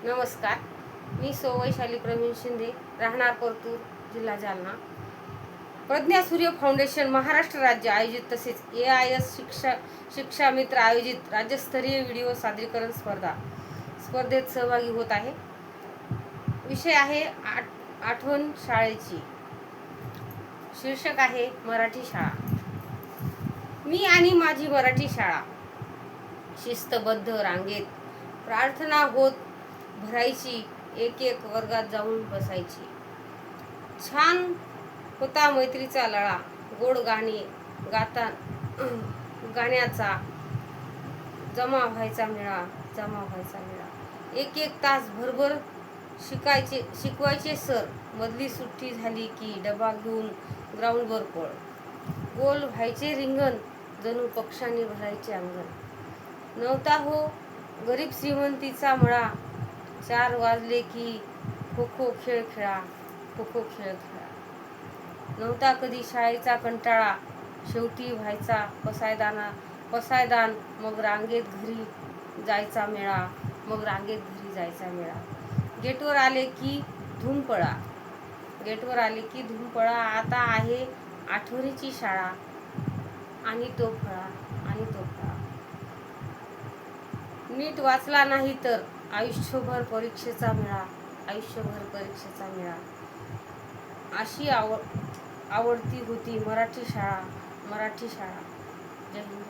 नमस्कार. मी वैशाली प्रवीण शिंदे, राहणार परतूर, जिल्हा जालना. प्रज्ञा सूर्य फाउंडेशन महाराष्ट्र राज्य आयोजित तसेच AIS शिक्षा मित्र आयोजित राज्यस्तरीय व्हिडिओ सादरीकरण स्पर्धेत सहभागी होत आहे. विषय आहे आठवण शाळेची. शीर्षक आहे मराठी शाळा. मी आणि माझी मराठी शाळा. शिस्तबद्ध रांगेत प्रार्थना होत भरायची, एक एक वर्गात जाऊन बसायची. छान होता मैत्रीचा लळा, गोड गाणी गाण्याचा जमा व्हायचा मेळा. एक एक तास भरभर शिकवायचे सर. मधली सुट्टी झाली की डबा घेऊन ग्राउंडवर पळ. गोल व्हायचे रिंगण, जणू पक्षांनी भरायचे अंगण. नव्हता हो गरीब श्रीमंतीचा मळा. 4 वाजले की खो खो खेळ खेळा. नव्हता कधी शाळेचा कंटाळा. शेवटी व्हायचा पसायदान, मग रांगेत घरी जायचा मेळा. गेटवर आले की धूम पळा. आता आहे आठवणीची शाळा, आणि तो फळा. नीट वाचला नाही तर आयुष्यभर परीक्षेचा मेळा. अशी आवडती होती मराठी शाळा. जय हिंद.